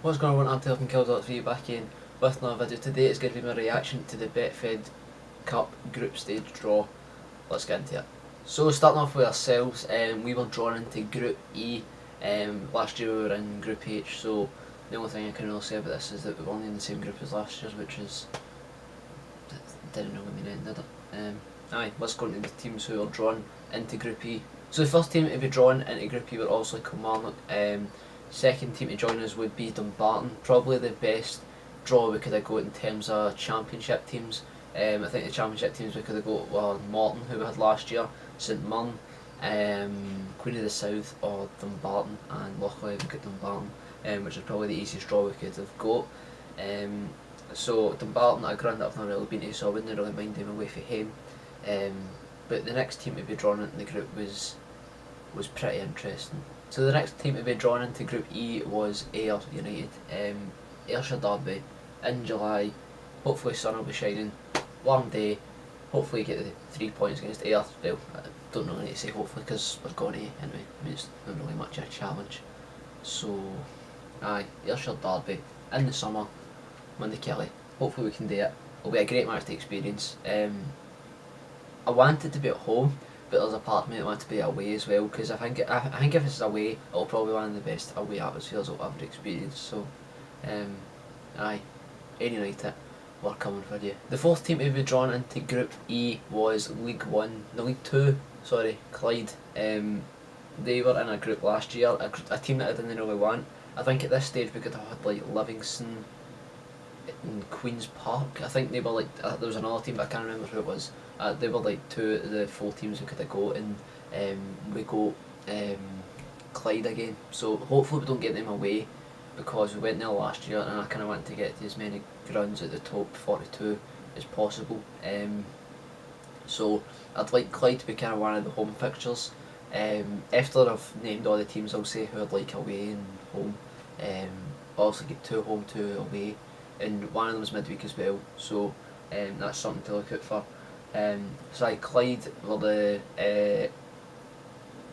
What's going on? I'm Telvin Killie back in with another video. Today it's going to be my reaction to the Betfred Cup group stage draw. Let's get into it. So starting off with ourselves, we were drawn into Group E. Last year we were in Group H, so the only thing I can really say about this is that we were only in the same group as last year's, which is didn't really mean anything, did it? Let's go into the teams who were drawn into Group E. So the first team to be drawn into Group E were obviously Kilmarnock. Second team to join us would be Dumbarton. Probably the best draw we could have got in terms of championship teams. I think the championship teams we could have got were Morton, who we had last year, St Mirren, Queen of the South, or Dumbarton, and luckily we got Dumbarton, which is probably the easiest draw we could have got. So Dumbarton, a ground that I've not really been to, so I wouldn't really mind them away from home. But the next team to be drawn into the group was pretty interesting. So the next team to be drawn into Group E was Ayr United. Ayrshire Derby in July. Hopefully sun will be shining. Warm day. Hopefully get the 3 points against Ayr. Well, I don't really need to say hopefully because we're going to anyway. I mean, it's not really much of a challenge. So, Ayrshire Derby in the summer. Monday Killie. Hopefully we can do it. It'll be a great match to experience. I want it to be at home, but there's a part of me that wants to be away as well, because I think if it's away, it'll probably be one of the best away atmospheres I'll ever experience. So, any night we're coming for you. The fourth team to be drawn into Group E was League Two, Clyde. They were in a group last year, a team that I didn't really want. I think at this stage we could have had like Livingston in Queen's Park. I think they were like, there was another team but I can't remember who it was. They were like two of the 4 teams we could have got, and we got Clyde again. So hopefully we don't get them away, because we went there last year and I kind of want to get to as many grounds at the top 42 as possible. So I'd like Clyde to be kind of one of the home fixtures. After I've named all the teams, I'll say who I'd like away and home. Obviously get 2 home, 2 away, and one of them is midweek as well, so that's something to look out for. Clyde were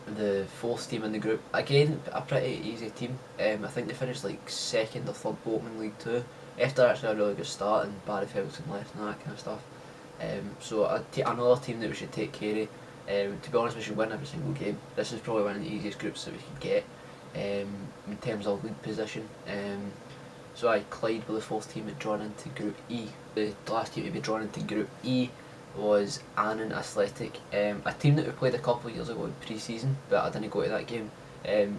the 4th team in the group. Again, a pretty easy team. I think they finished like 2nd or 3rd bottom in League 2 after actually a really good start and Barry Ferguson left and that kind of stuff. So another team that we should take care of. To be honest, we should win every single game. This is probably one of the easiest groups that we can get in terms of league position. Clyde were the 4th team that drawn into Group E. The last team to be drawn into Group E was Annan Athletic, a team that we played a couple of years ago in pre-season, but I didn't go to that game.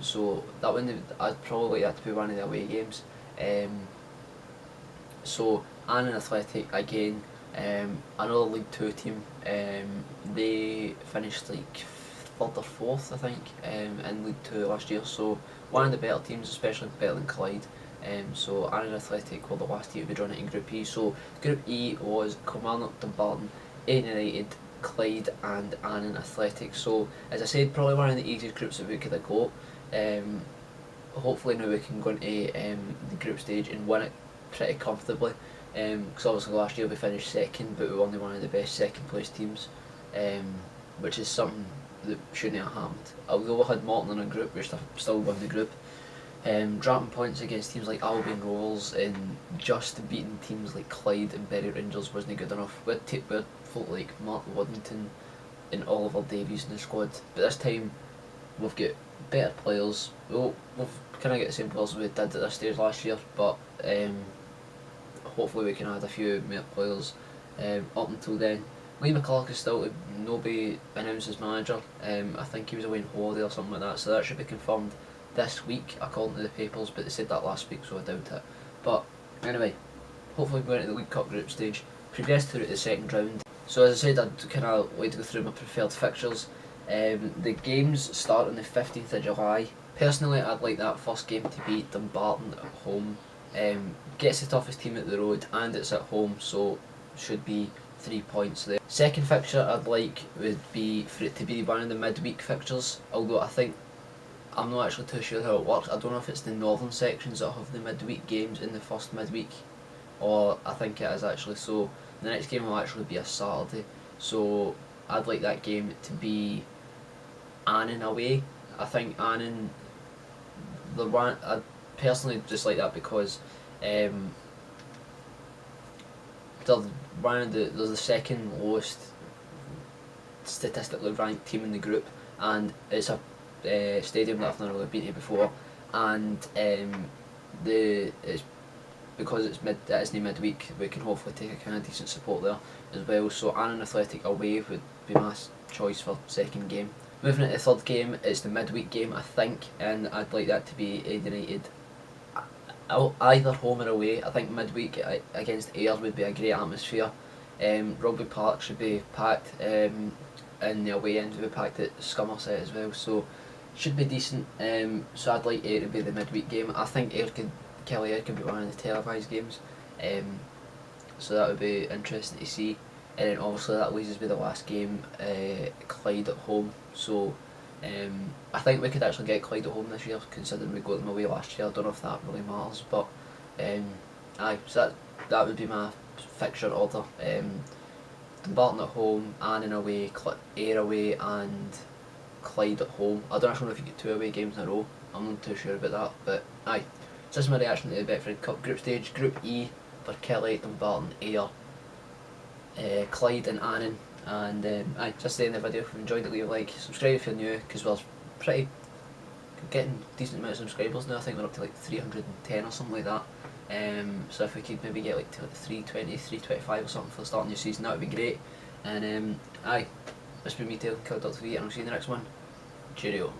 So that one, I'd probably like that to be one of the away games. So Annan Athletic again, another League 2 team. They finished like 3rd or 4th, I think, in League 2 last year. So one of the better teams, especially better than Clyde. So Annan Athletic were the last team to be drawn in Group E. So Group E was Kilmarnock, Dumbarton, Ayr United, Clyde and Annan Athletic. So as I said, probably one of the easiest groups that we could have got. Hopefully now we can go into the group stage and win it pretty comfortably, because obviously last year we finished 2nd, but we were only one of the best 2nd place teams, which is something that shouldn't have happened. Although we had Morton in a group, we still won the group. Dropping points against teams like Albion Rovers and just beating teams like Clyde and Bury Rangers wasn't good enough. We had folk like Mark Waddington and Oliver Davies in the squad, but this time we've got better players. We've kind of got the same players as we did at this stage last year, but hopefully we can add a few more players up until then. Lee McCulloch is still to not be announced as manager. I think he was away on holiday or something like that, so that should be confirmed this week according to the papers, but they said that last week, so I doubt it. But anyway, hopefully we go into the League Cup group stage, progress through to the 2nd round. So as I said, I'd kind of like to go through my preferred fixtures. The games start on the 15th of July. Personally, I'd like that first game to be Dumbarton at home. Gets the toughest team at the road and it's at home, so should be 3 points there. Second fixture I'd like would be for it to be one of the midweek fixtures, although I'm not actually too sure how it works. I don't know if it's the northern sections that have the midweek games in the first midweek, or I think it is actually. So the next game will actually be a Saturday, so I'd like that game to be Annan away. I think Annan, I'd personally just like that because they're they're the second lowest statistically ranked team in the group, and it's a stadium that I've never really been to before, and it's because it isn't midweek, we can hopefully take a kind of decent support there as well. So Annan Athletic away would be my choice for second game. Moving into the third game, it's the midweek game I think, and I'd like that to be Ayr United. Either home or away. I think midweek against Ayr would be a great atmosphere. Rugby Park should be packed, and the away end would be packed at Somerset as well, so should be decent. So I'd like Ayr to be the midweek game. I think Killie could be one of the televised games, so that would be interesting to see. And then obviously that leaves us with the last game, Clyde at home. So I think we could actually get Clyde at home this year, considering we got them away last year. I don't know if that really matters, but so that would be my fixture order. Dumbarton at home, Annan away, Ayr away, and Clyde at home. I don't actually know if you get 2 away games in a row. I'm not too sure about that, but so this is my reaction to the Betfred Cup group stage. Group E for Killie, Dumbarton, Ayr, Clyde and Annan. And just stay in the video. If you enjoyed it, leave a like, subscribe if you're new, because we're getting decent amount of subscribers now. I think we're up to like 310 or something like that. So if we could maybe get like to like 320, 325 or something for the start of the new season, that would be great. And this has been me, Killie, and I'll see you in the next one. Cheerio.